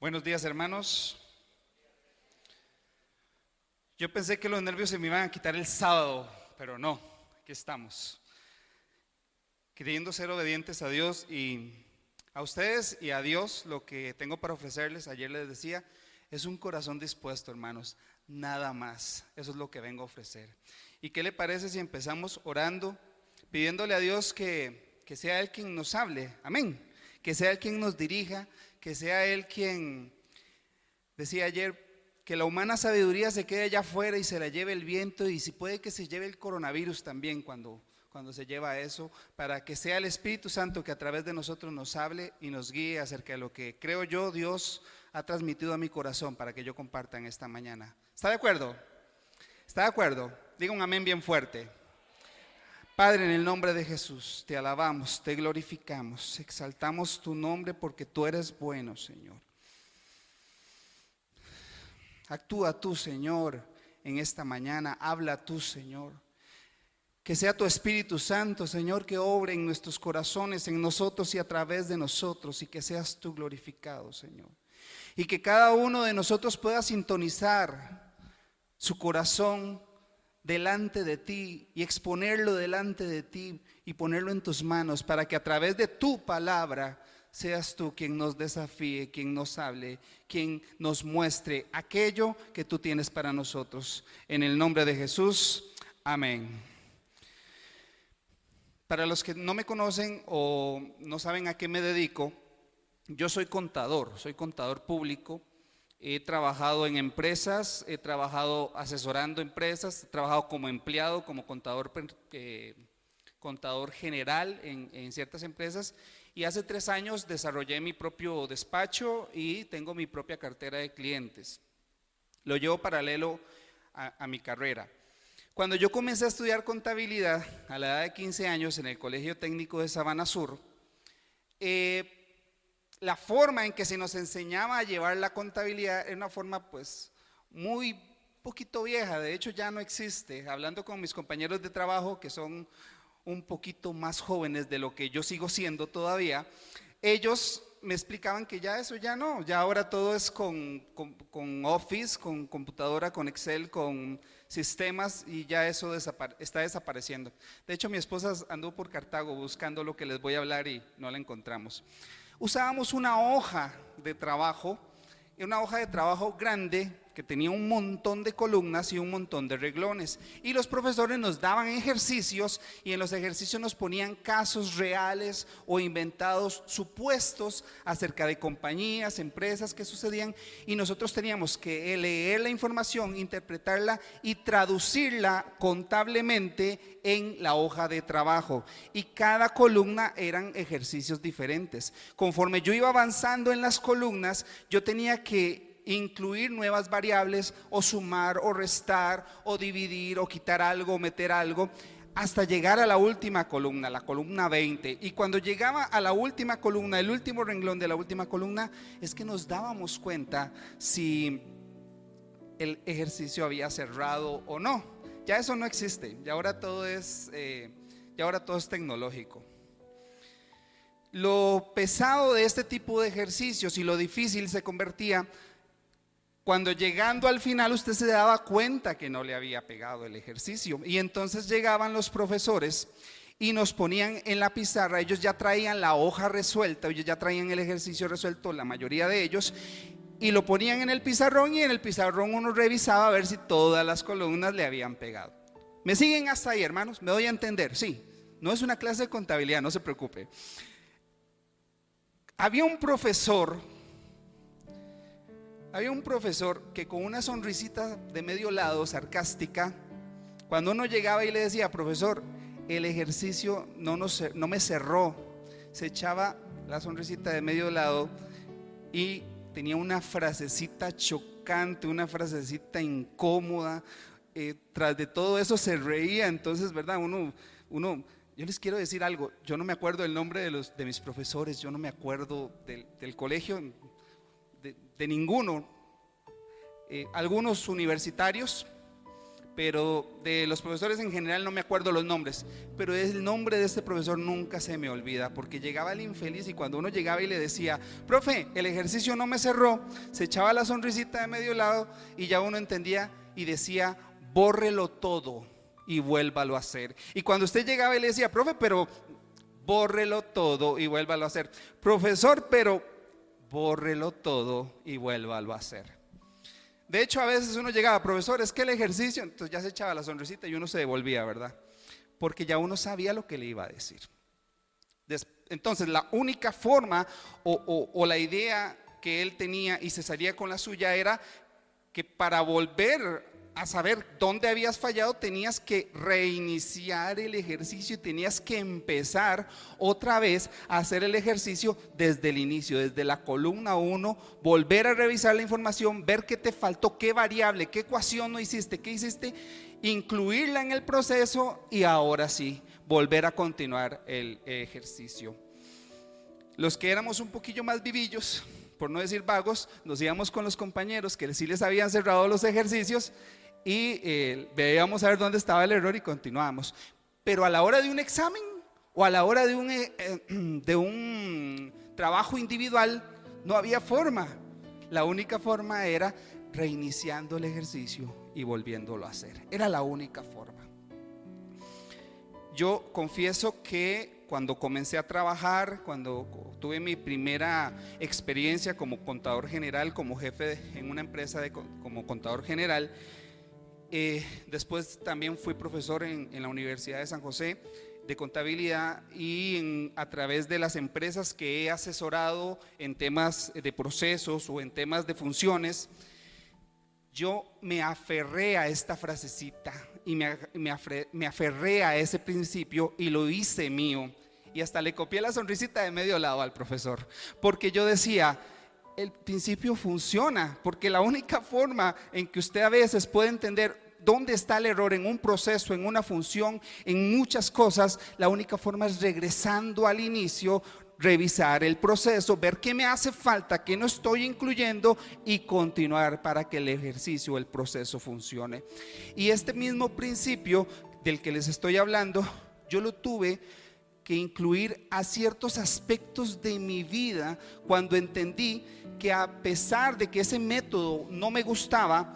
Buenos días, hermanos. Yo pensé que los nervios se me iban a quitar el sábado, pero no, aquí estamos, queriendo ser obedientes a Dios y a ustedes y a Dios. Lo que tengo para ofrecerles, ayer les decía, es un corazón dispuesto, hermanos, nada más. Eso es lo que vengo a ofrecer. ¿Y qué le parece si empezamos orando, pidiéndole a Dios que sea Él quien nos hable? Amén. Que sea Él quien nos dirija, que sea Él quien, decía ayer, que la humana sabiduría se quede allá afuera y se la lleve el viento, y si puede que se lleve el coronavirus también cuando se lleva eso, para que sea el Espíritu Santo que a través de nosotros nos hable y nos guíe acerca de lo que creo yo Dios ha transmitido a mi corazón para que yo comparta en esta mañana. ¿Está de acuerdo? ¿Está de acuerdo? Diga un amén bien fuerte. Padre, en el nombre de Jesús, te alabamos, te glorificamos, exaltamos tu nombre porque tú eres bueno, Señor. Actúa tú, Señor, en esta mañana, habla tú, Señor. Que sea tu Espíritu Santo, Señor, que obre en nuestros corazones, en nosotros y a través de nosotros, y que seas tú glorificado, Señor. Y que cada uno de nosotros pueda sintonizar su corazón delante de ti y exponerlo delante de ti y ponerlo en tus manos, para que a través de tu palabra seas tú quien nos desafíe, quien nos hable, quien nos muestre aquello que tú tienes para nosotros. En el nombre de Jesús, amén. Para los que no me conocen o no saben a qué me dedico, yo soy contador público. He trabajado en empresas, he trabajado asesorando empresas, he trabajado como empleado, como contador general en ciertas empresas, y hace 3 años desarrollé mi propio despacho y tengo mi propia cartera de clientes. Lo llevo paralelo a mi carrera. Cuando yo comencé a estudiar contabilidad a la edad de 15 años en el Colegio Técnico de Sabana Sur, la forma en que se nos enseñaba a llevar la contabilidad era una forma pues muy poquito vieja, de hecho ya no existe. Hablando con mis compañeros de trabajo que son un poquito más jóvenes de lo que yo sigo siendo todavía, ellos me explicaban que ya eso ya no, ya ahora todo es con Office, con computadora, con Excel, con sistemas, y ya eso está desapareciendo. De hecho, mi esposa anduvo por Cartago buscando lo que les voy a hablar y no la encontramos. Usábamos una hoja de trabajo grande que tenía un montón de columnas y un montón de renglones, y los profesores nos daban ejercicios, y en los ejercicios nos ponían casos reales o inventados, supuestos acerca de compañías, empresas que sucedían, y nosotros teníamos que leer la información, interpretarla y traducirla contablemente en la hoja de trabajo, y cada columna eran ejercicios diferentes. Conforme yo iba avanzando en las columnas, yo tenía que incluir nuevas variables, o sumar o restar o dividir o quitar algo o meter algo, hasta llegar a la última columna, la columna 20. Y cuando llegaba a la última columna, el último renglón de la última columna, es que nos dábamos cuenta si el ejercicio había cerrado o no. Ya eso no existe, ya ahora todo es tecnológico. Lo pesado de este tipo de ejercicios y lo difícil se convertía cuando, llegando al final, usted se daba cuenta que no le había pegado el ejercicio, y entonces llegaban los profesores y nos ponían en la pizarra. Ellos ya traían la hoja resuelta, ellos ya traían el ejercicio resuelto, la mayoría de ellos, y lo ponían en el pizarrón, y en el pizarrón uno revisaba a ver si todas las columnas le habían pegado. ¿Me siguen hasta ahí, hermanos? ¿Me doy a entender? Sí, no es una clase de contabilidad, no se preocupe. Había un profesor que, con una sonrisita de medio lado, sarcástica, cuando uno llegaba y le decía: profesor, el ejercicio no me cerró, se echaba la sonrisita de medio lado y tenía una frasecita chocante, una frasecita incómoda. Tras de todo eso se reía. Entonces, ¿verdad? Yo les quiero decir algo, yo no me acuerdo el nombre de mis profesores, yo no me acuerdo del colegio, de ninguno. Algunos universitarios, pero de los profesores en general no me acuerdo los nombres, pero el nombre de este profesor nunca se me olvida, porque llegaba el infeliz y cuando uno llegaba y le decía, profe, el ejercicio no me cerró, se echaba la sonrisita de medio lado y ya uno entendía y decía, bórrelo todo y vuélvalo a hacer. Y cuando usted llegaba y le decía, profe, pero bórrelo todo y vuélvalo a hacer, profesor, pero bórrelo todo y vuélvalo a hacer. De hecho, a veces uno llegaba, profesor, es que el ejercicio, entonces ya se echaba la sonrisita y uno se devolvía, ¿verdad? Porque ya uno sabía lo que le iba a decir. Entonces, la única forma o la idea que él tenía y se salía con la suya era que para volver a saber dónde habías fallado tenías que reiniciar el ejercicio y tenías que empezar otra vez a hacer el ejercicio desde el inicio, desde la columna 1, volver a revisar la información, ver qué te faltó, qué variable, qué ecuación no hiciste, qué hiciste, incluirla en el proceso y ahora sí, volver a continuar el ejercicio. Los que éramos un poquillo más vivillos, por no decir vagos, nos íbamos con los compañeros que sí les habían cerrado los ejercicios y veíamos a ver dónde estaba el error y continuábamos. Pero a la hora de un examen o a la hora de un trabajo individual no había forma. La única forma era reiniciando el ejercicio y volviéndolo a hacer. Era la única forma. Yo confieso que cuando comencé a trabajar, cuando tuve mi primera experiencia como contador general, como jefe en una empresa como contador general, después también fui profesor en la Universidad de San José de contabilidad y a través de las empresas que he asesorado en temas de procesos o en temas de funciones, yo me aferré a esta frasecita y me aferré a ese principio y lo hice mío. Y hasta le copié la sonrisita de medio lado al profesor, porque yo decía, el principio funciona, porque la única forma en que usted a veces puede entender dónde está el error en un proceso, en una función, en muchas cosas, la única forma es regresando al inicio, revisar el proceso, ver qué me hace falta, qué no estoy incluyendo y continuar para que el ejercicio, el proceso funcione. Y este mismo principio del que les estoy hablando, yo lo tuve que incluir a ciertos aspectos de mi vida cuando entendí que a pesar de que ese método no me gustaba,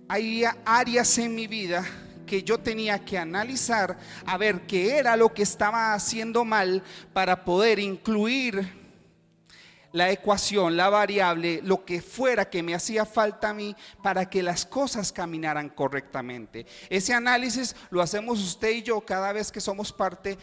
había áreas en mi vida que yo tenía que analizar a ver qué era lo que estaba haciendo mal para poder incluir la ecuación, la variable, lo que fuera que me hacía falta a mí para que las cosas caminaran correctamente. Ese análisis lo hacemos usted y yo cada vez que somos parte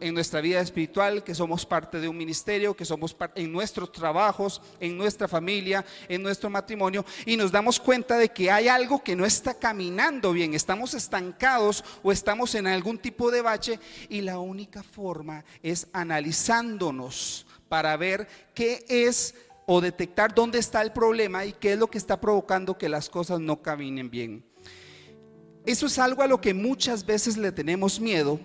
en nuestra vida espiritual, que somos parte de un ministerio, que somos parte en nuestros trabajos, en nuestra familia, en nuestro matrimonio, y nos damos cuenta de que hay algo que no está caminando bien, estamos estancados o estamos en algún tipo de bache, y la única forma es analizándonos para ver qué es o detectar dónde está el problema y qué es lo que está provocando que las cosas no caminen bien. Eso es algo a lo que muchas veces le tenemos miedo,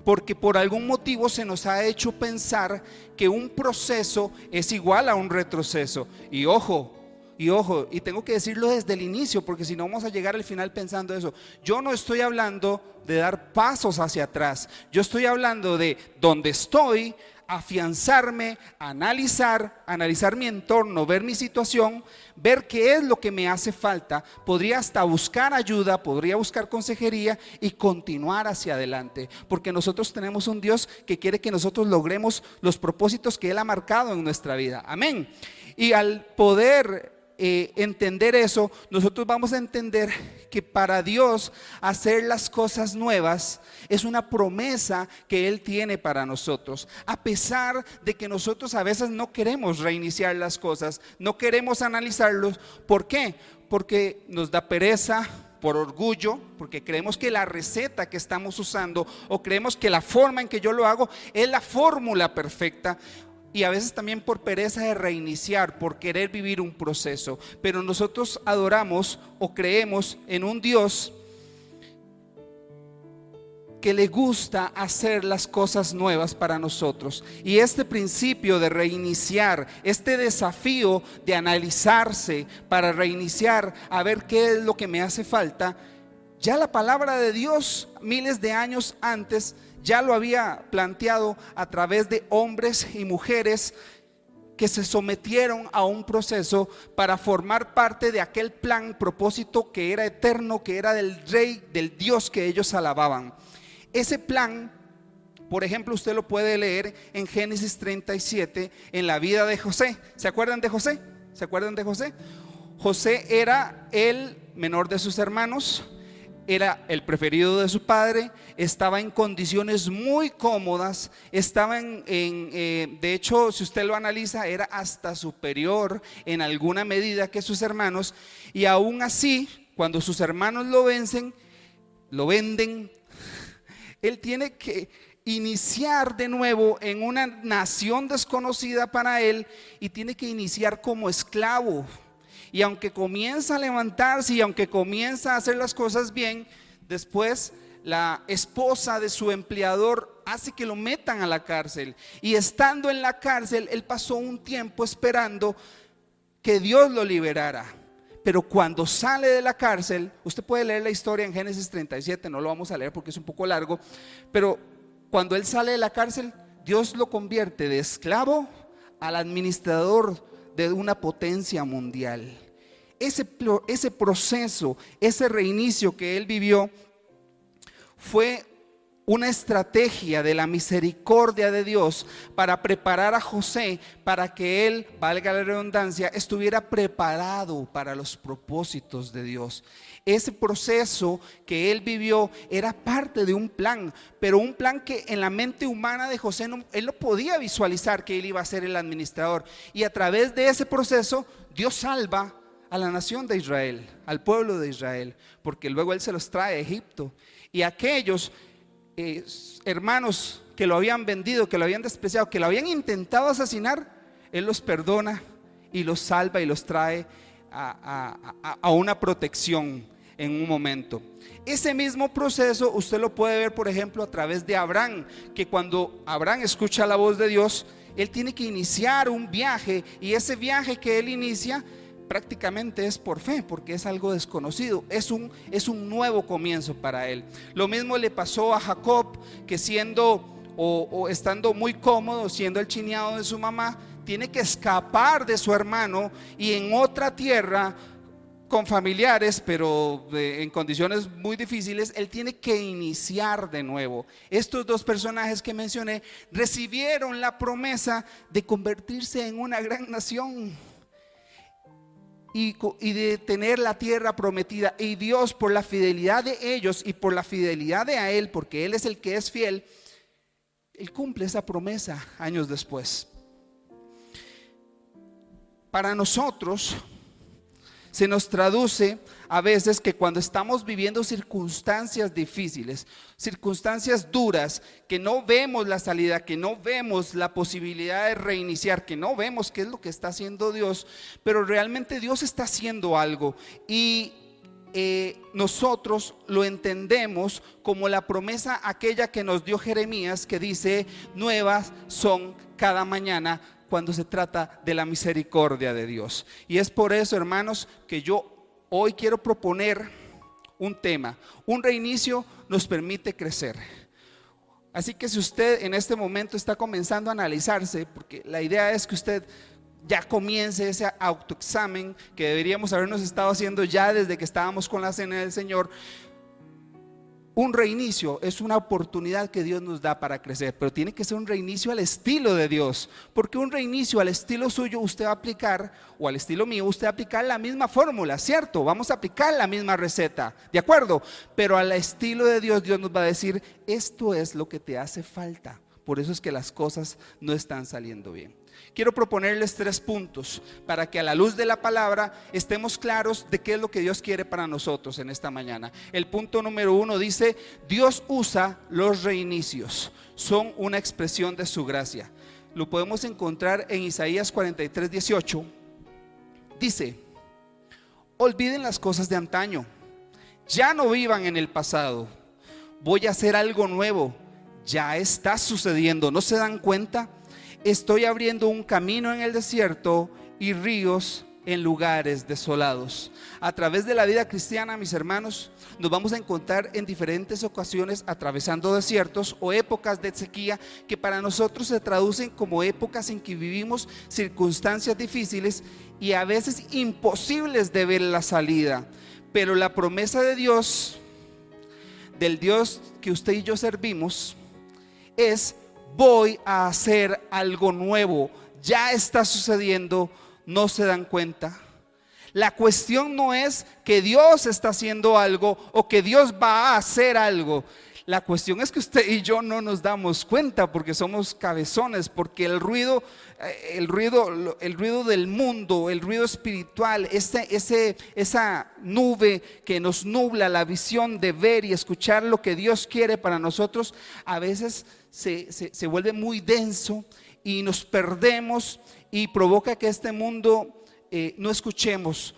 porque por algún motivo se nos ha hecho pensar que un proceso es igual a un retroceso. Y ojo, y tengo que decirlo desde el inicio, porque si no vamos a llegar al final pensando eso. Yo no estoy hablando de dar pasos hacia atrás, yo estoy hablando de donde estoy, afianzarme, analizar mi entorno, ver mi situación, ver qué es lo que me hace falta. Podría hasta buscar ayuda, podría buscar consejería y continuar hacia adelante, porque nosotros tenemos un Dios que quiere que nosotros logremos los propósitos que Él ha marcado en nuestra vida. Amén. Y al poder entender eso, nosotros vamos a entender que para Dios hacer las cosas nuevas es una promesa que Él tiene para nosotros, a pesar de que nosotros a veces no queremos reiniciar las cosas, no queremos analizarlos. ¿Por qué? Porque nos da pereza, por orgullo, porque creemos que la receta que estamos usando o creemos que la forma en que yo lo hago es la fórmula perfecta. Y a veces también por pereza de reiniciar, por querer vivir un proceso. Pero nosotros adoramos o creemos en un Dios que le gusta hacer las cosas nuevas para nosotros. Y este principio de reiniciar, este desafío de analizarse para reiniciar, a ver qué es lo que me hace falta, ya la palabra de Dios miles de años antes ya lo había planteado a través de hombres y mujeres que se sometieron a un proceso para formar parte de aquel plan, propósito que era eterno, que era del Rey, del Dios que ellos alababan. Ese plan, por ejemplo, usted lo puede leer en Génesis 37, en la vida de José. ¿Se acuerdan de José? ¿Se acuerdan de José? José era el menor de sus hermanos, era el preferido de su padre, estaba en condiciones muy cómodas, estaba de hecho, si usted lo analiza, era hasta superior en alguna medida que sus hermanos, y aún así, cuando sus hermanos lo venden, él tiene que iniciar de nuevo en una nación desconocida para él, y tiene que iniciar como esclavo. Y aunque comienza a levantarse y aunque comienza a hacer las cosas bien, después la esposa de su empleador hace que lo metan a la cárcel. Y estando en la cárcel, él pasó un tiempo esperando que Dios lo liberara. Pero cuando sale de la cárcel, usted puede leer la historia en Génesis 37, no lo vamos a leer porque es un poco largo, pero cuando él sale de la cárcel, Dios lo convierte de esclavo al administrador de una potencia mundial. Ese proceso, ese reinicio que él vivió fue una estrategia de la misericordia de Dios para preparar a José para que él, valga la redundancia, estuviera preparado para los propósitos de Dios. Ese proceso que él vivió era parte de un plan, pero un plan que en la mente humana de José él no podía visualizar que él iba a ser el administrador. Y a través de ese proceso Dios salva a la nación de Israel, al pueblo de Israel, porque luego él se los trae a Egipto. Y aquellos hermanos que lo habían vendido, que lo habían despreciado, que lo habían intentado asesinar, él los perdona y los salva y los trae a una protección en un momento. Ese mismo proceso usted lo puede ver, por ejemplo, a través de Abraham, que cuando Abraham escucha la voz de Dios, él tiene que iniciar un viaje, y ese viaje que él inicia prácticamente es por fe, porque es algo desconocido, es un nuevo comienzo para él. Lo mismo le pasó a Jacob, que siendo o estando muy cómodo, siendo el chineado de su mamá, tiene que escapar de su hermano y en otra tierra con familiares, pero en condiciones muy difíciles, él tiene que iniciar de nuevo. Estos dos personajes que mencioné recibieron la promesa de convertirse en una gran nación y de tener la tierra prometida, y Dios, por la fidelidad de ellos y por la fidelidad de a él, porque él es el que es fiel, él cumple esa promesa años después. Para nosotros se nos traduce a veces que cuando estamos viviendo circunstancias difíciles, circunstancias duras, que no vemos la salida, que no vemos la posibilidad de reiniciar, que no vemos qué es lo que está haciendo Dios, pero realmente Dios está haciendo algo, y nosotros lo entendemos como la promesa aquella que nos dio Jeremías, que dice: nuevas son cada mañana, cuando se trata de la misericordia de Dios. Y es por eso, hermanos, que yo hoy quiero proponer un tema. Un reinicio nos permite crecer. Así que si usted en este momento está comenzando a analizarse, porque la idea es que usted ya comience ese autoexamen que deberíamos habernos estado haciendo ya desde que estábamos con la cena del Señor. Un reinicio es una oportunidad que Dios nos da para crecer, pero tiene que ser un reinicio al estilo de Dios, porque un reinicio al estilo suyo usted va a aplicar, o al estilo mío usted va a aplicar la misma fórmula, ¿cierto? Vamos a aplicar la misma receta, ¿de acuerdo? Pero al estilo de Dios, Dios nos va a decir: esto es lo que te hace falta. Por eso es que las cosas no están saliendo bien. Quiero proponerles 3 puntos para que a la luz de la palabra estemos claros de qué es lo que Dios quiere para nosotros en esta mañana. El punto número 1 dice: Dios usa los reinicios, son una expresión de su gracia. Lo podemos encontrar en Isaías 43:18. Dice: olviden las cosas de antaño, ya no vivan en el pasado. voy a hacer algo nuevo. Ya está sucediendo, ¿no se dan cuenta? Estoy abriendo un camino en el desierto y ríos en lugares desolados. A través de la vida cristiana, mis hermanos, nos vamos a encontrar en diferentes ocasiones atravesando desiertos o épocas de sequía que para nosotros se traducen como épocas en que vivimos circunstancias difíciles y a veces imposibles de ver la salida. Pero la promesa de Dios, del Dios que usted y yo servimos, es: voy a hacer algo nuevo. Ya está sucediendo, ¿no se dan cuenta? La cuestión no es que Dios está haciendo algo o que Dios va a hacer algo. La cuestión es que usted y yo no nos damos cuenta porque somos cabezones, porque el ruido del mundo, el ruido espiritual, esa nube que nos nubla la visión de ver y escuchar lo que Dios quiere para nosotros, a veces se vuelve muy denso y nos perdemos y provoca que este mundo no escuchemos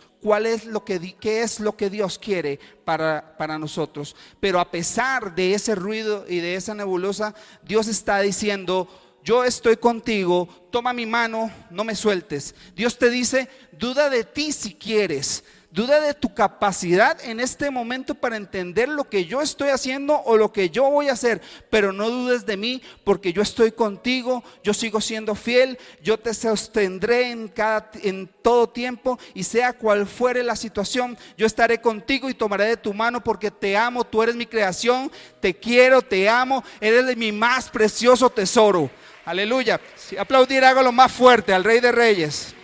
qué es lo que Dios quiere para nosotros. Pero a pesar de ese ruido y de esa nebulosa, Dios está diciendo: yo estoy contigo, toma mi mano, no me sueltes. Dios te dice: duda de ti si quieres, duda de tu capacidad en este momento para entender lo que yo estoy haciendo o lo que yo voy a hacer, pero no dudes de mí, porque yo estoy contigo, yo sigo siendo fiel, yo te sostendré en todo tiempo, y sea cual fuere la situación, yo estaré contigo y tomaré de tu mano, porque te amo, tú eres mi creación, te quiero, te amo, eres mi más precioso tesoro. Aleluya. Si aplaudir, hágalo más fuerte al Rey de Reyes.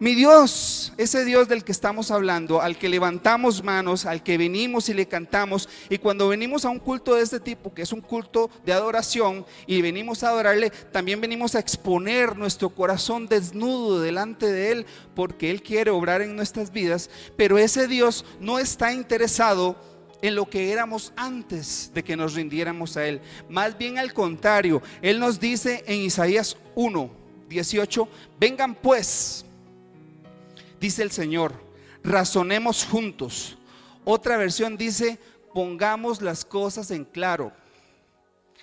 Mi Dios, ese Dios del que estamos hablando, al que levantamos manos, al que venimos y le cantamos, y cuando venimos a un culto de este tipo, que es un culto de adoración, y venimos a adorarle, también venimos a exponer nuestro corazón desnudo delante de Él, porque Él quiere obrar en nuestras vidas. Pero ese Dios no está interesado en lo que éramos antes de que nos rindiéramos a Él. Más bien al contrario, Él nos dice en Isaías 1:18: vengan pues, dice el Señor, razonemos juntos. Otra versión dice: pongamos las cosas en claro.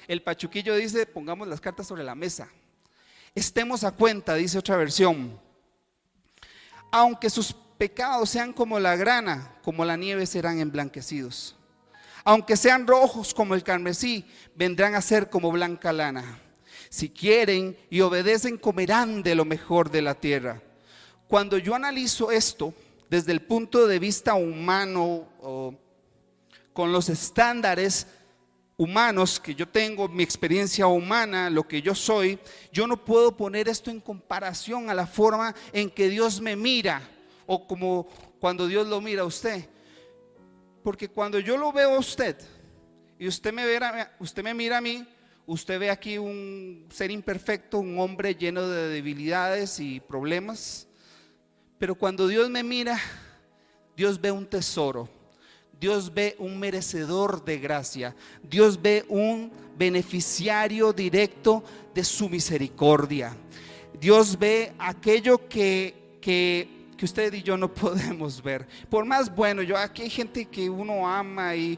El Pachuquillo dice: pongamos las cartas sobre la mesa. Estemos a cuenta, dice otra versión. Aunque sus pecados sean como la grana, como la nieve serán emblanquecidos. Aunque sean rojos como el carmesí, vendrán a ser como blanca lana. Si quieren y obedecen, comerán de lo mejor de la tierra. Cuando yo analizo esto desde el punto de vista humano, o con los estándares humanos que yo tengo, mi experiencia humana, lo que yo soy, yo no puedo poner esto en comparación a la forma en que Dios me mira, o como cuando Dios lo mira a usted. Porque cuando yo lo veo a usted y usted me mira a mí, usted ve aquí un ser imperfecto, un hombre lleno de debilidades y problemas. Pero cuando Dios me mira, Dios ve un tesoro, Dios ve un merecedor de gracia, Dios ve un beneficiario directo de su misericordia. Dios ve aquello que usted y yo no podemos ver. Por más bueno, aquí hay gente que uno ama y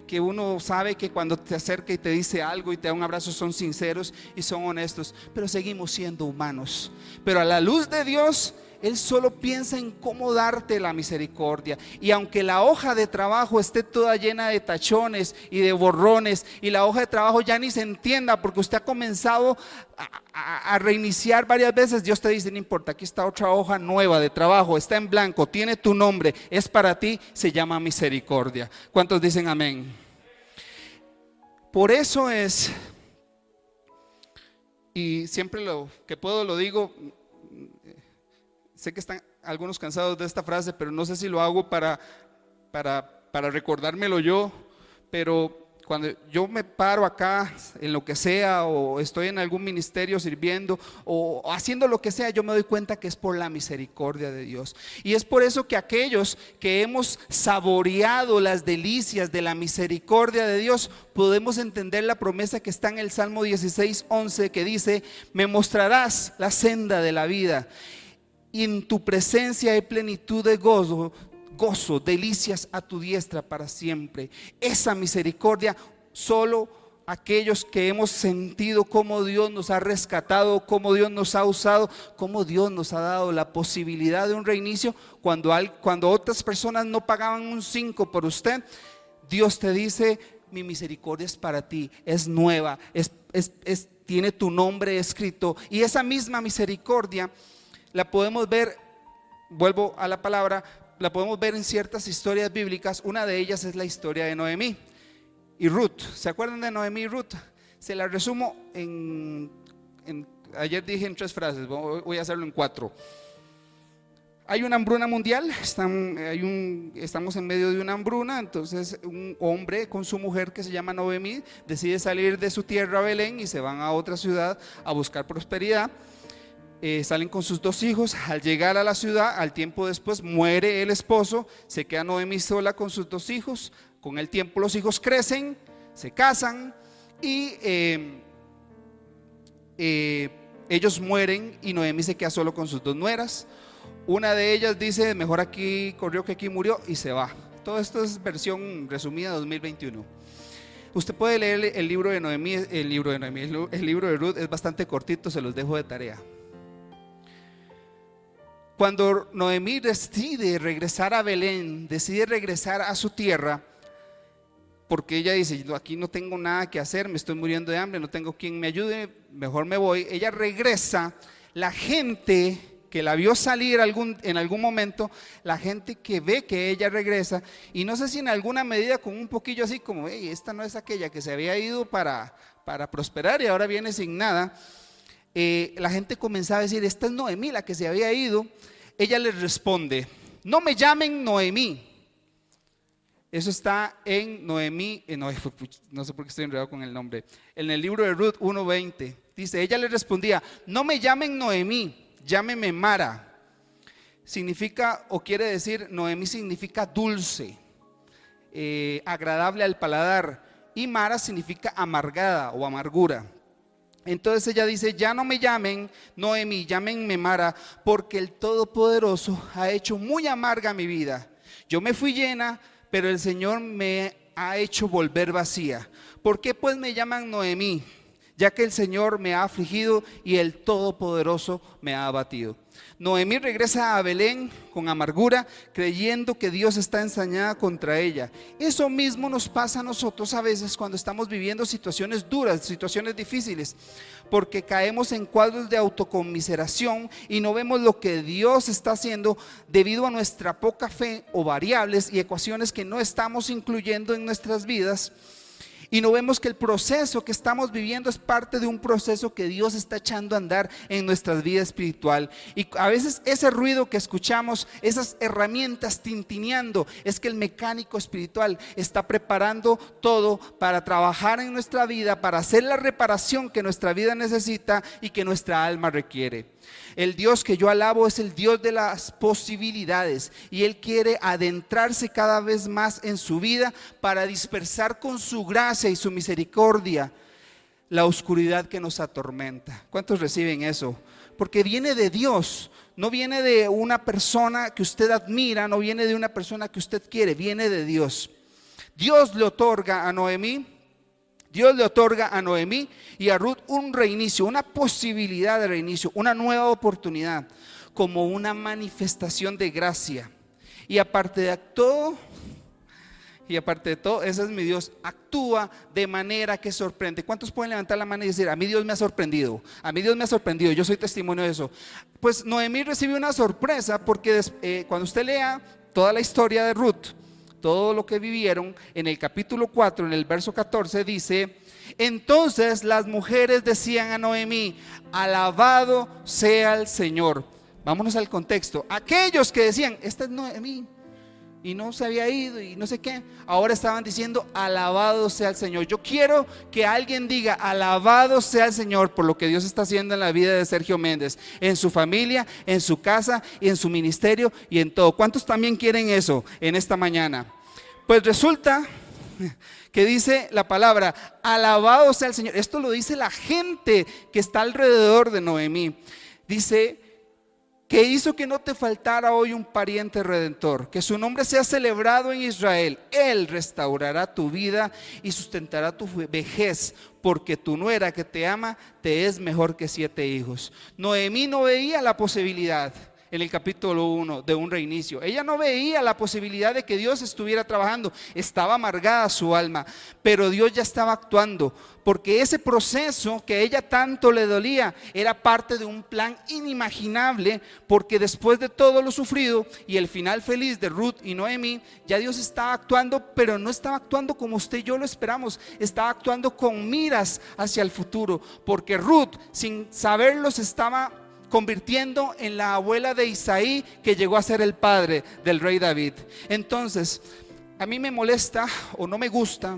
que uno sabe que cuando te acerca y te dice algo y te da un abrazo son sinceros y son honestos, pero seguimos siendo humanos. Pero a la luz de Dios, Él solo piensa en cómo darte la misericordia. Y aunque la hoja de trabajo esté toda llena de tachones y de borrones, y la hoja de trabajo ya ni se entienda porque usted ha comenzado a reiniciar varias veces, Dios te dice: no importa, aquí está otra hoja nueva de trabajo, está en blanco, tiene tu nombre, es para ti, se llama misericordia. ¿Cuántos dicen amén? Por eso es, y siempre lo que puedo lo digo. Sé que están algunos cansados de esta frase, pero no sé si lo hago para recordármelo yo. Pero cuando yo me paro acá en lo que sea, o estoy en algún ministerio sirviendo o haciendo lo que sea, yo me doy cuenta que es por la misericordia de Dios. Y es por eso que aquellos que hemos saboreado las delicias de la misericordia de Dios, podemos entender la promesa que está en el Salmo 16:11, que dice: me mostrarás la senda de la vida y en tu presencia hay plenitud de gozo, delicias a tu diestra para siempre. Esa misericordia solo aquellos que hemos sentido cómo Dios nos ha rescatado, cómo Dios nos ha usado, cómo Dios nos ha dado la posibilidad de un reinicio. Cuando otras personas no pagaban un 5 por usted, Dios te dice: mi misericordia es para ti, es nueva, tiene tu nombre escrito. Y esa misma misericordia la podemos ver, vuelvo a la palabra, la podemos ver en ciertas historias bíblicas. Una de ellas es la historia de Noemí y Ruth. ¿Se acuerdan de Noemí y Ruth? Se la resumo ayer dije en 3 frases, voy a hacerlo en 4. Hay una hambruna mundial, estamos en medio de una hambruna. Entonces un hombre con su mujer que se llama Noemí decide salir de su tierra Belén y se van a otra ciudad a buscar prosperidad. Salen con sus 2 hijos. Al llegar a la ciudad, al tiempo después muere el esposo, se queda Noemí sola con sus 2 hijos. Con el tiempo los hijos crecen, se casan y ellos mueren y Noemí se queda solo con sus 2 nueras. Una de ellas dice: mejor aquí corrió que aquí murió, y se va. Todo esto es versión resumida 2021. Usted puede leer el libro de Noemí, el libro de Ruth es bastante cortito, se los dejo de tarea. Cuando Noemí decide regresar a Belén, decide regresar a su tierra, porque ella dice: aquí no tengo nada que hacer, me estoy muriendo de hambre, no tengo quien me ayude, mejor me voy. Ella regresa. La gente que la vio salir en algún momento, la gente que ve que ella regresa, y no sé si en alguna medida con un poquillo así como: hey, esta no es aquella que se había ido para prosperar y ahora viene sin nada. La gente comenzaba a decir: esta es Noemí, la que se había ido. Ella les responde: no me llamen Noemí. Eso está en Noemí, no sé por qué estoy enredado con el nombre, en el libro de Ruth 1:20. Dice: ella le respondía: no me llamen Noemí, llámeme Mara. Significa, o quiere decir, Noemí significa dulce, agradable al paladar, y Mara significa amargada o amargura. Entonces ella dice: ya no me llamen Noemí, llámenme Mara, porque el Todopoderoso ha hecho muy amarga mi vida. Yo me fui llena, pero el Señor me ha hecho volver vacía. ¿Por qué pues me llaman Noemí? Ya que el Señor me ha afligido y el Todopoderoso me ha abatido. Noemí regresa a Belén con amargura, creyendo que Dios está ensañada contra ella. Eso mismo nos pasa a nosotros a veces cuando estamos viviendo situaciones duras, situaciones difíciles, porque caemos en cuadros de autoconmiseración y no vemos lo que Dios está haciendo debido a nuestra poca fe, o variables y ecuaciones que no estamos incluyendo en nuestras vidas. Y no vemos que el proceso que estamos viviendo es parte de un proceso que Dios está echando a andar en nuestras vidas espiritual. Y a veces ese ruido que escuchamos, esas herramientas tintineando, es que el mecánico espiritual está preparando todo para trabajar en nuestra vida, para hacer la reparación que nuestra vida necesita y que nuestra alma requiere. El Dios que yo alabo es el Dios de las posibilidades, y Él quiere adentrarse cada vez más en su vida para dispersar con su gracia y su misericordia la oscuridad que nos atormenta. ¿Cuántos reciben eso? Porque viene de Dios, no viene de una persona que usted admira, no viene de una persona que usted quiere, viene de Dios. Dios le otorga a Noemí y a Ruth un reinicio, una posibilidad de reinicio, una nueva oportunidad, como una manifestación de gracia. Y aparte de todo, ese es mi Dios, actúa de manera que sorprende. ¿Cuántos pueden levantar la mano y decir: a mí Dios me ha sorprendido? A mí Dios me ha sorprendido, yo soy testimonio de eso. Pues Noemí recibe una sorpresa, porque cuando usted lea toda la historia de Ruth, todo lo que vivieron, en el capítulo 4, en el verso 14 dice: entonces las mujeres decían a Noemí: alabado sea el Señor. Vámonos al contexto. Aquellos que decían: esta es Noemí y no se había ido y no sé qué, ahora estaban diciendo: alabado sea el Señor. Yo quiero que alguien diga: alabado sea el Señor por lo que Dios está haciendo en la vida de Sergio Méndez, en su familia, en su casa y en su ministerio y en todo. ¿Cuántos también quieren eso en esta mañana? Pues resulta que dice la palabra: alabado sea el Señor. Esto lo dice la gente que está alrededor de Noemí. Dice que hizo que no te faltara hoy un pariente redentor, que su nombre sea celebrado en Israel. Él restaurará tu vida y sustentará tu vejez, porque tu nuera que te ama te es mejor que 7 hijos. Noemí no veía la posibilidad en el capítulo 1 de un reinicio. Ella no veía la posibilidad de que Dios estuviera trabajando. Estaba amargada su alma, pero Dios ya estaba actuando, porque ese proceso que a ella tanto le dolía era parte de un plan inimaginable, porque después de todo lo sufrido y el final feliz de Ruth y Noemí, ya Dios estaba actuando, pero no estaba actuando como usted y yo lo esperamos. Estaba actuando con miras hacia el futuro, porque Ruth, sin saberlo, se estaba convirtiendo en la abuela de Isaí, que llegó a ser el padre del rey David. Entonces, a mí me molesta o no me gusta,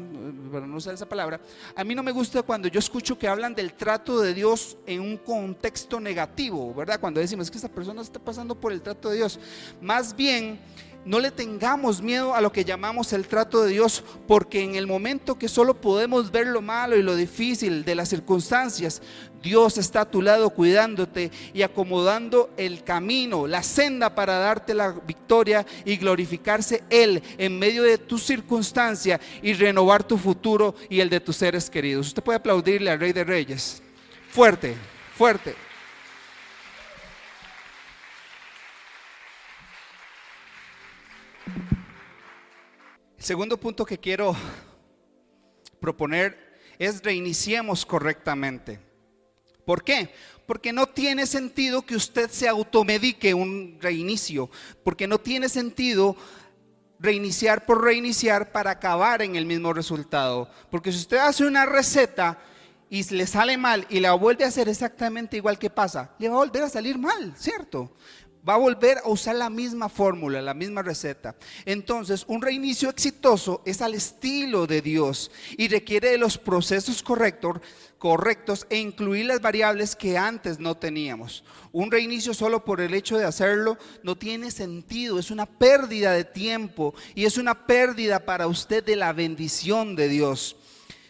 para no usar esa palabra, a mí no me gusta cuando yo escucho que hablan del trato de Dios en un contexto negativo, ¿verdad? Cuando decimos que esta persona está pasando por el trato de Dios. Más bien, no le tengamos miedo a lo que llamamos el trato de Dios, porque en el momento que solo podemos ver lo malo y lo difícil de las circunstancias, Dios está a tu lado cuidándote y acomodando el camino, la senda para darte la victoria y glorificarse Él en medio de tu circunstancia y renovar tu futuro y el de tus seres queridos. Usted puede aplaudirle al Rey de Reyes. Fuerte, fuerte. El segundo punto que quiero proponer es: reiniciemos correctamente. ¿Por qué? Porque no tiene sentido que usted se automedique un reinicio, porque no tiene sentido reiniciar por reiniciar para acabar en el mismo resultado. Porque si usted hace una receta y le sale mal y la vuelve a hacer exactamente igual, que pasa, le va a volver a salir mal, ¿cierto? Va a volver a usar la misma fórmula, la misma receta. Entonces, un reinicio exitoso es al estilo de Dios y requiere de los procesos correctos e incluir las variables que antes no teníamos. Un reinicio solo por el hecho de hacerlo no tiene sentido, es una pérdida de tiempo y es una pérdida para usted de la bendición de Dios.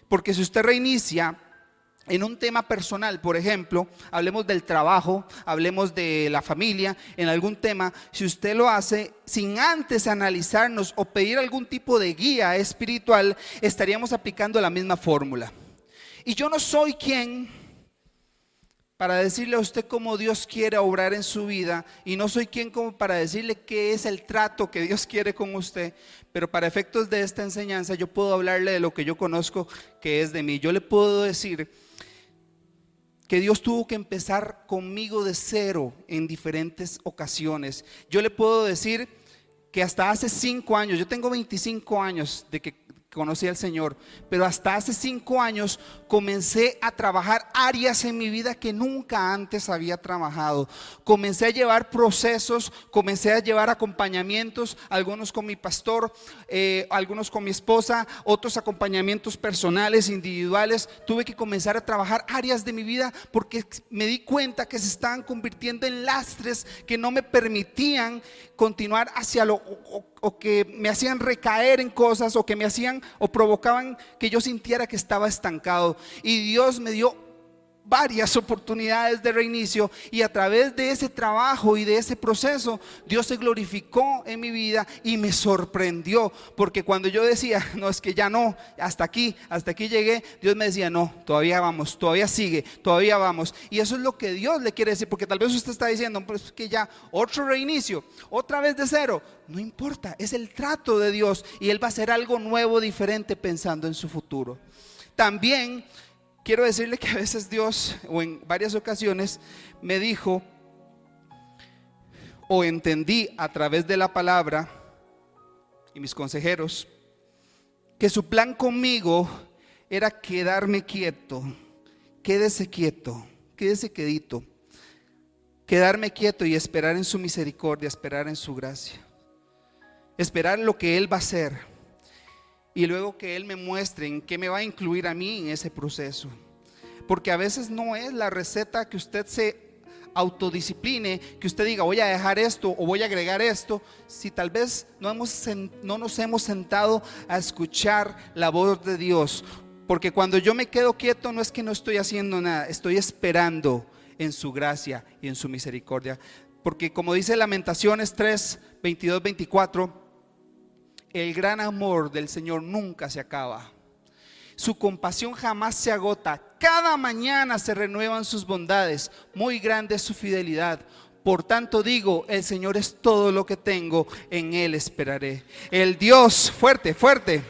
Porque si usted reinicia en un tema personal, por ejemplo, hablemos del trabajo, hablemos de la familia, en algún tema, si usted lo hace sin antes analizarnos o pedir algún tipo de guía espiritual, estaríamos aplicando la misma fórmula. Y yo no soy quien para decirle a usted cómo Dios quiere obrar en su vida, y no soy quien como para decirle qué es el trato que Dios quiere con usted, pero para efectos de esta enseñanza yo puedo hablarle de lo que yo conozco, que es de mí. Yo le puedo decir que Dios tuvo que empezar conmigo de cero en diferentes ocasiones. Yo le puedo decir que hasta hace 5 años, yo tengo 25 años de que conocí al Señor, pero hasta hace 5 años comencé a trabajar áreas en mi vida que nunca antes había trabajado. Comencé a llevar procesos, comencé a llevar acompañamientos, algunos con mi pastor, algunos con mi esposa, otros acompañamientos personales, individuales. Tuve que comenzar a trabajar áreas de mi vida porque me di cuenta que se estaban convirtiendo en lastres que no me permitían continuar hacia o que me hacían recaer en cosas, o que me hacían o provocaban que yo sintiera que estaba estancado. Y Dios me dio varias oportunidades de reinicio, y a través de ese trabajo y de ese proceso Dios se glorificó en mi vida y me sorprendió, porque cuando yo decía, no, es que ya no, hasta aquí llegué, Dios me decía, no, todavía vamos, todavía sigue, todavía vamos. Y eso es lo que Dios le quiere decir, porque tal vez usted está diciendo, pues que ya otro reinicio, otra vez de cero. No importa, es el trato de Dios y Él va a hacer algo nuevo, diferente, pensando en su futuro. También quiero decirle que a veces Dios, o en varias ocasiones, me dijo, o entendí a través de la palabra y mis consejeros, que su plan conmigo era quedarme quieto. Quédese quieto, quédese quedito. Quedarme quieto y esperar en su misericordia, esperar en su gracia. Esperar lo que Él va a hacer. Y luego que Él me muestre en qué me va a incluir a mí en ese proceso. Porque a veces no es la receta que usted se autodiscipline, que usted diga voy a dejar esto o voy a agregar esto, si tal vez no nos hemos sentado a escuchar la voz de Dios. Porque cuando yo me quedo quieto no es que no estoy haciendo nada, estoy esperando en su gracia y en su misericordia. porque como dice Lamentaciones 3, 22, 24, el gran amor del Señor nunca se acaba. Su compasión jamás se agota. Cada mañana se renuevan sus bondades. Muy grande es su fidelidad. Por tanto digo, el Señor es todo lo que tengo. En Él esperaré. El Dios, fuerte, fuerte.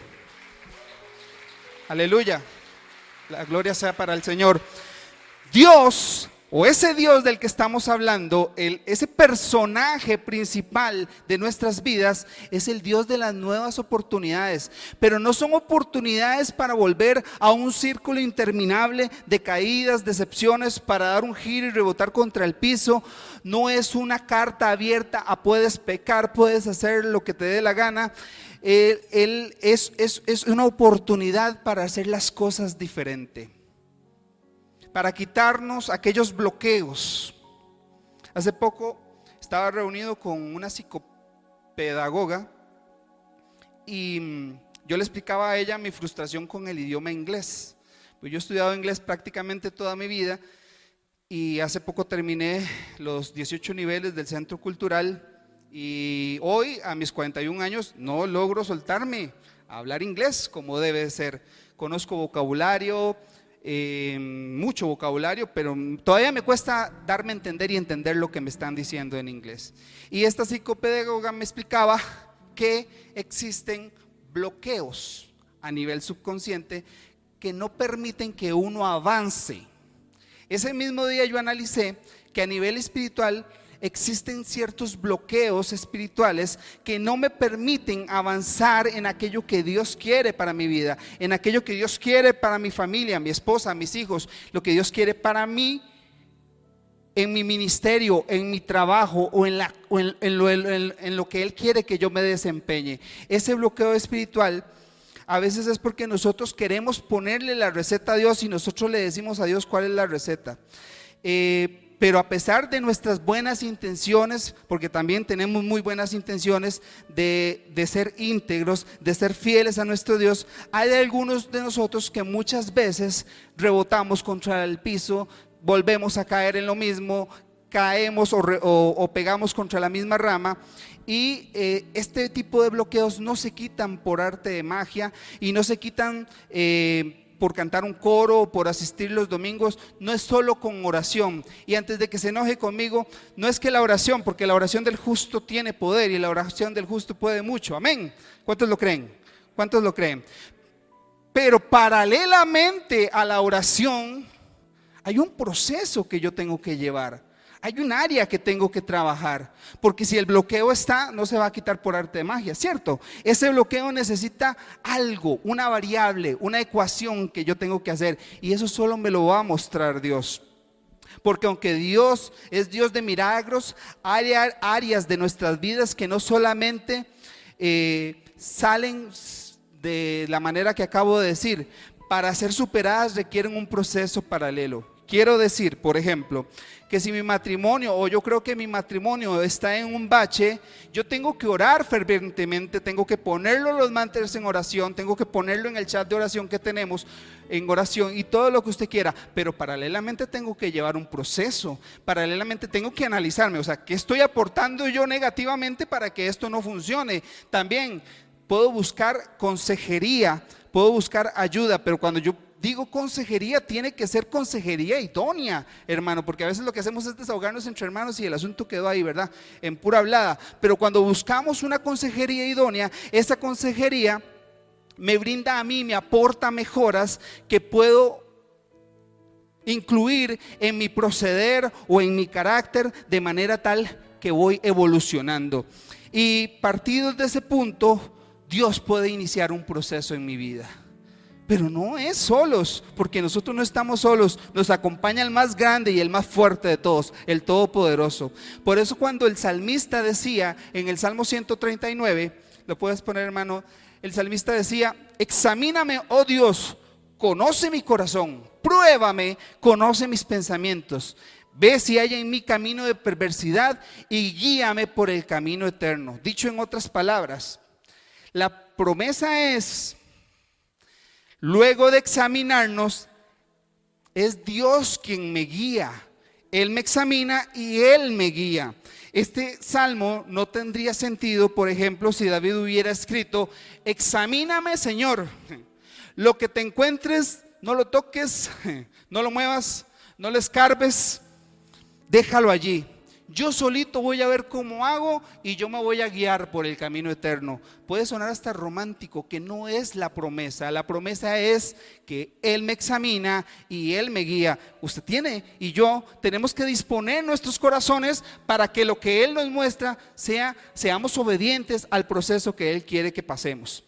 Aleluya. La gloria sea para el Señor. Dios, o ese Dios del que estamos hablando, ese personaje principal de nuestras vidas, es el Dios de las nuevas oportunidades. Pero no son oportunidades para volver a un círculo interminable de caídas, decepciones, para dar un giro y rebotar contra el piso. No es una carta abierta a puedes pecar, puedes hacer lo que te dé la gana. Es una oportunidad para hacer las cosas diferente, para quitarnos aquellos bloqueos. Hace poco estaba reunido con una psicopedagoga y yo le explicaba a ella mi frustración con el idioma inglés. Pues yo he estudiado inglés prácticamente toda mi vida y hace poco terminé los 18 niveles del centro cultural y hoy a mis 41 años no logro soltarme a hablar inglés como debe ser. Conozco vocabulario, mucho vocabulario, pero todavía me cuesta darme a entender y entender lo que me están diciendo en inglés. Y esta psicopedagoga me explicaba que existen bloqueos a nivel subconsciente que no permiten que uno avance. Ese mismo día yo analicé que a nivel espiritual existen ciertos bloqueos espirituales que no me permiten avanzar en aquello que Dios quiere para mi vida, en aquello que Dios quiere para mi familia, mi esposa, mis hijos, lo que Dios quiere para mí en mi ministerio, en mi trabajo o en lo que Él quiere que yo me desempeñe. Ese bloqueo espiritual a veces es porque nosotros queremos ponerle la receta a Dios y nosotros le decimos a Dios cuál es la receta. Pero a pesar de nuestras buenas intenciones, porque también tenemos muy buenas intenciones de ser íntegros, de ser fieles a nuestro Dios, hay algunos de nosotros que muchas veces rebotamos contra el piso, volvemos a caer en lo mismo, caemos o pegamos contra la misma rama. Y este tipo de bloqueos no se quitan por arte de magia y no se quitan por cantar un coro, por asistir los domingos. No es solo con oración. Y antes de que se enoje conmigo, no es que la oración, porque la oración del justo tiene poder y la oración del justo puede mucho. Amén. ¿Cuántos lo creen? ¿Cuántos lo creen? Pero paralelamente a la oración hay un proceso que yo tengo que llevar. Hay un área que tengo que trabajar, porque si el bloqueo está, no se va a quitar por arte de magia, ¿cierto? Ese bloqueo necesita algo, una variable, una ecuación que yo tengo que hacer, y eso solo me lo va a mostrar Dios. Porque aunque Dios es Dios de milagros, hay áreas de nuestras vidas que no solamente salen de la manera que acabo de decir. Para ser superadas requieren un proceso paralelo. Quiero decir, por ejemplo, que si mi matrimonio, o yo creo que mi matrimonio está en un bache, yo tengo que orar fervientemente, tengo que ponerlo en los mantras en oración, tengo que ponerlo en el chat de oración que tenemos en oración y todo lo que usted quiera, pero paralelamente tengo que llevar un proceso, paralelamente tengo que analizarme, o sea, ¿qué estoy aportando yo negativamente para que esto no funcione? También puedo buscar consejería, puedo buscar ayuda, pero cuando yo digo consejería, tiene que ser consejería idónea, hermano, porque a veces lo que hacemos es desahogarnos entre hermanos y el asunto quedó ahí, ¿verdad? En pura hablada. Pero cuando buscamos una consejería idónea, esa consejería me brinda a mí, me aporta mejoras que puedo incluir en mi proceder o en mi carácter de manera tal que voy evolucionando. Y partido de ese punto, Dios puede iniciar un proceso en mi vida. Pero no es solos, porque nosotros no estamos solos, nos acompaña el más grande y el más fuerte de todos, el Todopoderoso. Por eso cuando el salmista decía en el Salmo 139, lo puedes poner, hermano, el salmista decía: examíname, oh Dios, conoce mi corazón, pruébame, conoce mis pensamientos, ve si hay en mí camino de perversidad y guíame por el camino eterno. Dicho en otras palabras, la promesa es: luego de examinarnos, es Dios quien me guía. Él me examina y Él me guía. Este salmo no tendría sentido, por ejemplo, si David hubiera escrito: examíname, Señor, lo que te encuentres, no lo toques, no lo muevas, no lo escarbes, déjalo allí. Yo solito voy a ver cómo hago y yo me voy a guiar por el camino eterno. Puede sonar hasta romántico, que no es la promesa. La promesa es que Él me examina y Él me guía. Usted tiene y yo tenemos que disponer nuestros corazones para que lo que Él nos muestra seamos obedientes al proceso que Él quiere que pasemos.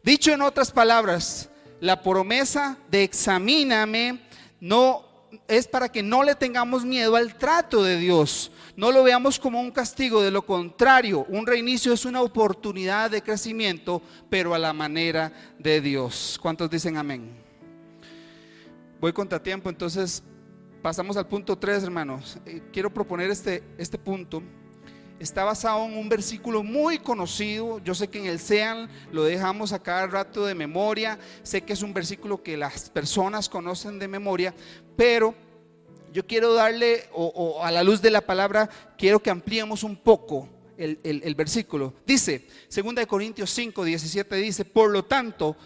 Dicho en otras palabras, la promesa de examíname no es para que no le tengamos miedo al trato de Dios. No lo veamos como un castigo, de lo contrario, un reinicio es una oportunidad de crecimiento, pero a la manera de Dios. ¿Cuántos dicen amén? Voy contra tiempo, entonces pasamos al punto 3, hermanos. Quiero proponer este punto. Está basado en un versículo muy conocido. Yo sé que en el SEAN lo dejamos a cada rato de memoria. Sé que es un versículo que las personas conocen de memoria, pero yo quiero darle, o a la luz de la palabra, quiero que ampliemos un poco el versículo. Dice, 2 Corintios 5, 17 dice: por lo tanto,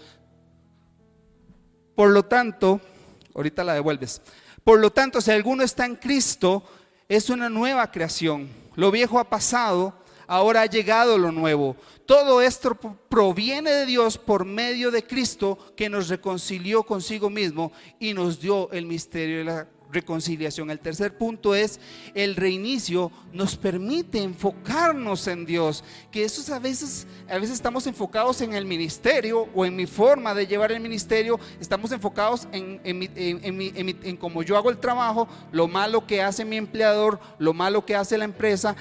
ahorita la devuelves. Por lo tanto, si alguno está en Cristo, es una nueva creación. Lo viejo ha pasado, ahora ha llegado lo nuevo. Todo esto proviene de Dios por medio de Cristo, que nos reconcilió consigo mismo y nos dio el misterio de la reconciliación. El tercer punto es: el reinicio nos permite enfocarnos en Dios. Que eso a veces estamos enfocados en el ministerio o en mi forma de llevar el ministerio. Estamos enfocados en cómo yo hago el trabajo, lo malo que hace mi empleador, lo malo que hace la empresa,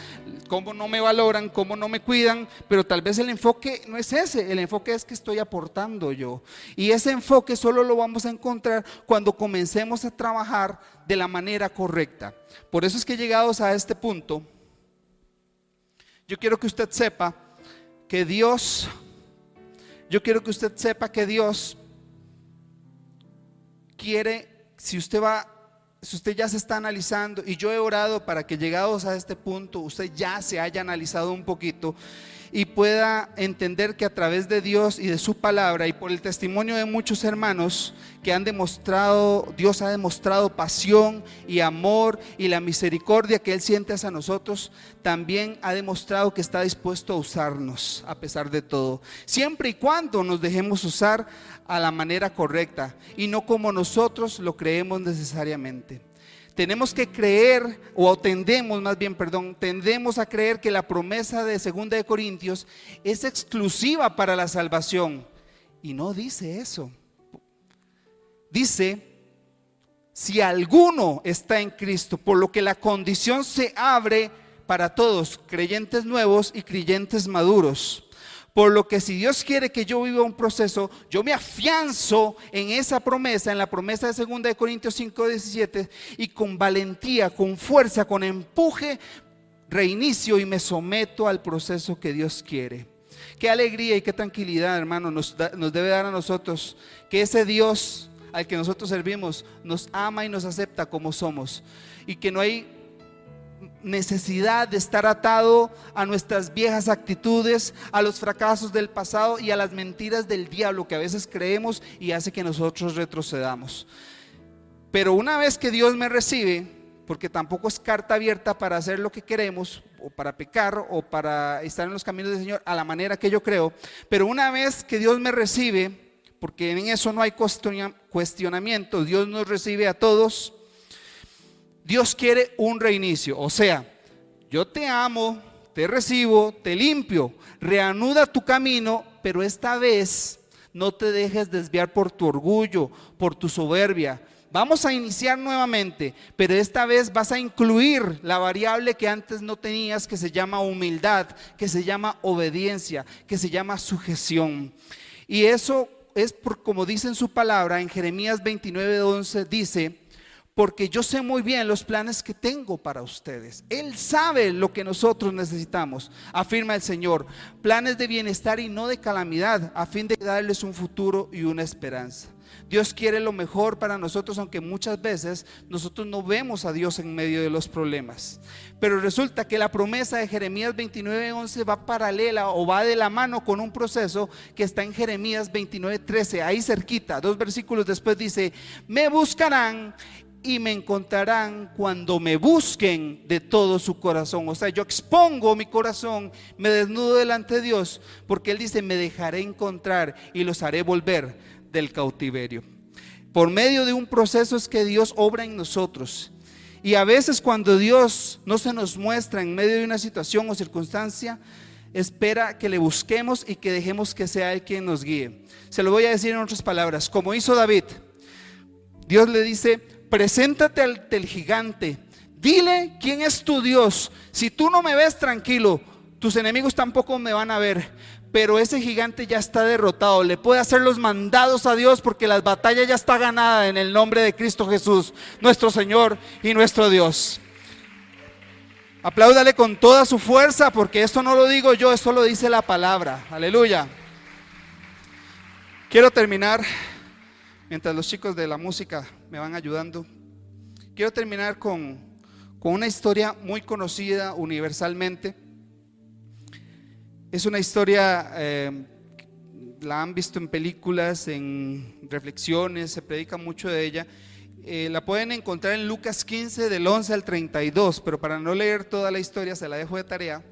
cómo no me valoran, cómo no me cuidan. Pero tal vez el enfoque no es ese. El enfoque es que estoy aportando yo, y ese enfoque solo lo vamos a encontrar cuando comencemos a trabajar de la manera correcta. Por eso es que, llegados a este punto, yo quiero que usted sepa que Dios quiere, si usted ya se está analizando, y yo he orado para que, llegados a este punto, usted ya se haya analizado un poquito y pueda entender que a través de Dios y de su palabra, y por el testimonio de muchos hermanos que han demostrado, Dios ha demostrado pasión y amor, y la misericordia que Él siente hacia nosotros, también ha demostrado que está dispuesto a usarnos a pesar de todo, siempre y cuando nos dejemos usar a la manera correcta y no como nosotros lo creemos necesariamente. Tenemos que creer, tendemos a creer que la promesa de 2 Corintios es exclusiva para la salvación, y no dice eso. Dice: si alguno está en Cristo, por lo que la condición se abre para todos, creyentes nuevos y creyentes maduros. Por lo que, si Dios quiere que yo viva un proceso, yo me afianzo en esa promesa, en la promesa de 2 Corintios 5, 17, y con valentía, con fuerza, con empuje, reinicio y me someto al proceso que Dios quiere. Qué alegría y qué tranquilidad, hermano, nos debe dar a nosotros que ese Dios al que nosotros servimos nos ama y nos acepta como somos, y que no hay necesidad de estar atado a nuestras viejas actitudes, a los fracasos del pasado y a las mentiras del diablo que a veces creemos y hace que nosotros retrocedamos. Pero una vez que Dios me recibe, porque tampoco es carta abierta para hacer lo que queremos, o para pecar, o para estar en los caminos del Señor a la manera que yo creo, pero una vez que Dios me recibe, porque en eso no hay cuestionamiento, Dios nos recibe a todos. Dios quiere un reinicio, o sea, yo te amo, te recibo, te limpio, reanuda tu camino, pero esta vez no te dejes desviar por tu orgullo, por tu soberbia. Vamos a iniciar nuevamente, pero esta vez vas a incluir la variable que antes no tenías, que se llama humildad, que se llama obediencia, que se llama sujeción. Y eso es como dice en su palabra, en Jeremías 29:11, dice: porque yo sé muy bien los planes que tengo para ustedes. Él sabe lo que nosotros necesitamos, afirma el Señor, planes de bienestar y no de calamidad, a fin de darles un futuro y una esperanza. Dios quiere lo mejor para nosotros, aunque muchas veces nosotros no vemos a Dios en medio de los problemas. Pero resulta que la promesa de Jeremías 29:11 va paralela o va de la mano con un proceso que está en Jeremías 29:13, ahí cerquita, 2 versículos después dice: me buscarán y me encontrarán cuando me busquen de todo su corazón. O sea, yo expongo mi corazón, me desnudo delante de Dios, porque Él dice: me dejaré encontrar y los haré volver del cautiverio. Por medio de un proceso es que Dios obra en nosotros. Y a veces cuando Dios no se nos muestra en medio de una situación o circunstancia, espera que le busquemos y que dejemos que sea Él quien nos guíe. Se lo voy a decir en otras palabras, como hizo David. Dios le dice: preséntate ante el gigante, dile quién es tu Dios. Si tú no me ves tranquilo, tus enemigos tampoco me van a ver. Pero ese gigante ya está derrotado, le puede hacer los mandados a Dios, porque la batalla ya está ganada en el nombre de Cristo Jesús, nuestro Señor y nuestro Dios. Apláudale con toda su fuerza, porque esto no lo digo yo, esto lo dice la palabra. Aleluya. Quiero terminar, mientras los chicos de la música me van ayudando, quiero terminar con una historia muy conocida universalmente. Es una historia, la han visto en películas, en reflexiones, se predica mucho de ella. La pueden encontrar en Lucas 15 del 11 al 32, pero para no leer toda la historia se la dejo de tarea.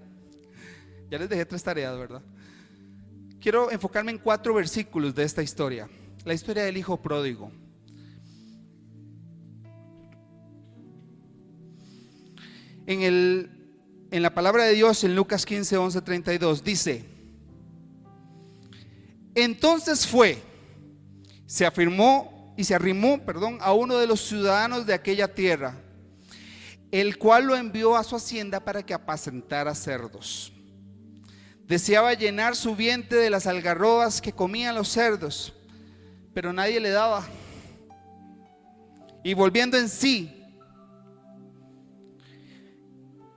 Ya les dejé 3 tareas, ¿verdad? Quiero enfocarme en 4 versículos de esta historia, la historia del hijo pródigo. En la palabra de Dios, en Lucas 15, 11, 32, dice: entonces se arrimó a uno de los ciudadanos de aquella tierra, el cual lo envió a su hacienda para que apacentara cerdos. Deseaba llenar su vientre de las algarrobas que comían los cerdos, pero nadie le daba. Y volviendo en sí,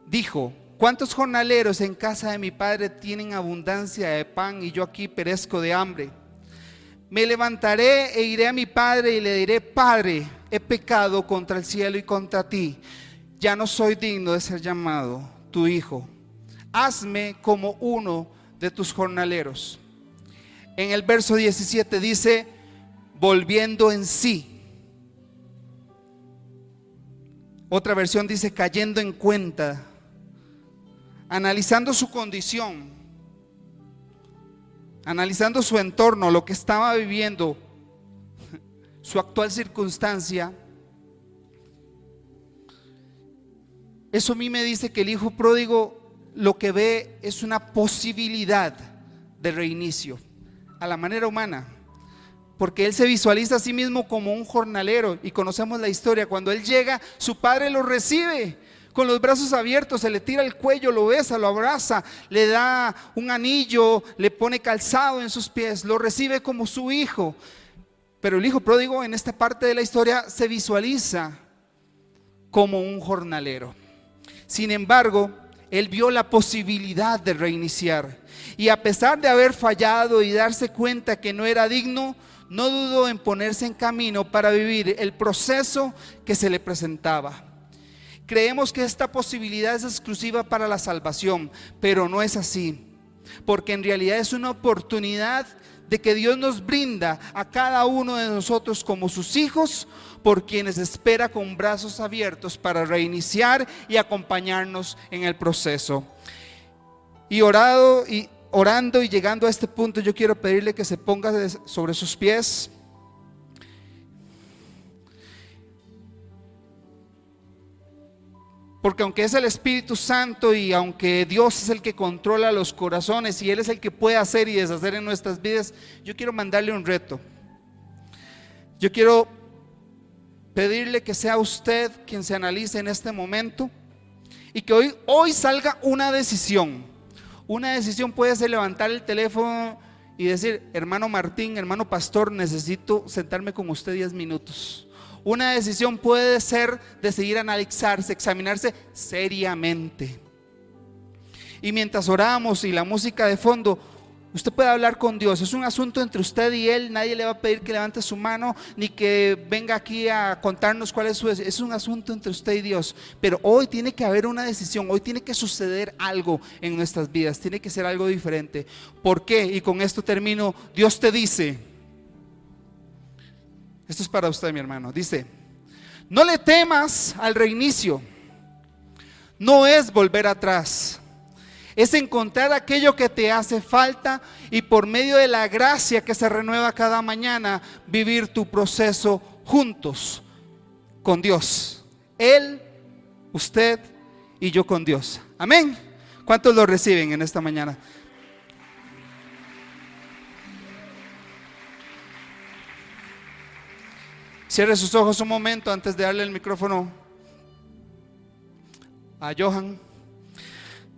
dijo: ¿cuántos jornaleros en casa de mi padre tienen abundancia de pan y yo aquí perezco de hambre? Me levantaré e iré a mi padre y le diré: Padre, he pecado contra el cielo y contra ti, ya no soy digno de ser llamado tu hijo. Hazme como uno de tus jornaleros. En el verso 17 dice: volviendo en sí. Otra versión dice: cayendo en cuenta, analizando su condición, analizando su entorno, lo que estaba viviendo, su actual circunstancia. Eso a mí me dice que el hijo pródigo lo que ve es una posibilidad de reinicio a la manera humana, porque él se visualiza a sí mismo como un jornalero, y conocemos la historia. Cuando él llega, su padre lo recibe con los brazos abiertos, se le tira el cuello, lo besa, lo abraza, le da un anillo, le pone calzado en sus pies, lo recibe como su hijo. Pero el hijo pródigo en esta parte de la historia se visualiza como un jornalero. Sin embargo, él vio la posibilidad de reiniciar, y a pesar de haber fallado y darse cuenta que no era digno, no dudó en ponerse en camino para vivir el proceso que se le presentaba. Creemos que esta posibilidad es exclusiva para la salvación, pero no es así, porque en realidad es una oportunidad de que Dios nos brinda a cada uno de nosotros como sus hijos, por quienes espera con brazos abiertos para reiniciar y acompañarnos en el proceso. Y orando y llegando a este punto, yo quiero pedirle que se ponga sobre sus pies. Porque aunque es el Espíritu Santo y aunque Dios es el que controla los corazones y Él es el que puede hacer y deshacer en nuestras vidas, yo quiero mandarle un reto. Yo quiero pedirle que sea usted quien se analice en este momento y que hoy salga una decisión. Una decisión puede ser levantar el teléfono y decir: hermano Martín, hermano pastor, necesito sentarme con usted 10 minutos. Una decisión puede ser decidir analizarse, examinarse seriamente. Y mientras oramos y la música de fondo, usted puede hablar con Dios. Es un asunto entre usted y Él. Nadie le va a pedir que levante su mano ni que venga aquí a contarnos cuál es su decisión. Es un asunto entre usted y Dios. Pero hoy tiene que haber una decisión. Hoy tiene que suceder algo en nuestras vidas. Tiene que ser algo diferente. ¿Por qué? Y con esto termino. Dios te dice, esto es para usted, mi hermano. Dice: no le temas al reinicio. No es volver atrás. Es encontrar aquello que te hace falta y por medio de la gracia que se renueva cada mañana, vivir tu proceso juntos con Dios. Él, usted y yo con Dios. Amén. ¿Cuántos lo reciben en esta mañana? Cierre sus ojos un momento antes de darle el micrófono a Johan.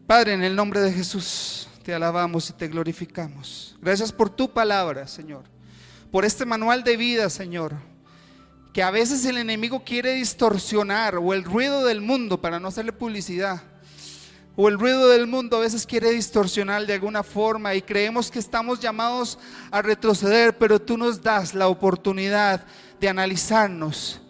Padre, en el nombre de Jesús, te alabamos y te glorificamos. Gracias por tu palabra, Señor. Por este manual de vida, Señor, que a veces el enemigo quiere distorsionar, o el ruido del mundo, para no hacerle publicidad, o el ruido del mundo a veces quiere distorsionar de alguna forma, y creemos que estamos llamados a retroceder, pero tú nos das la oportunidad de analizarnos,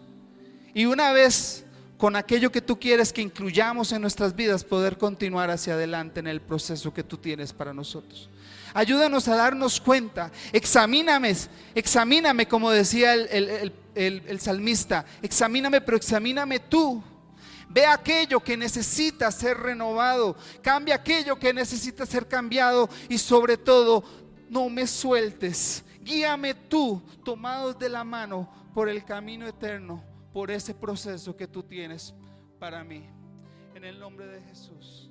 y una vez con aquello que tú quieres que incluyamos en nuestras vidas, poder continuar hacia adelante en el proceso que tú tienes para nosotros. Ayúdanos a darnos cuenta. Examíname, como decía el salmista. Examíname, pero examíname tú. Ve aquello que necesita ser renovado, cambia aquello que necesita ser cambiado, y sobre todo, no me sueltes. Guíame tú, tomados de la mano por el camino eterno, por ese proceso que tú tienes para mí. En el nombre de Jesús.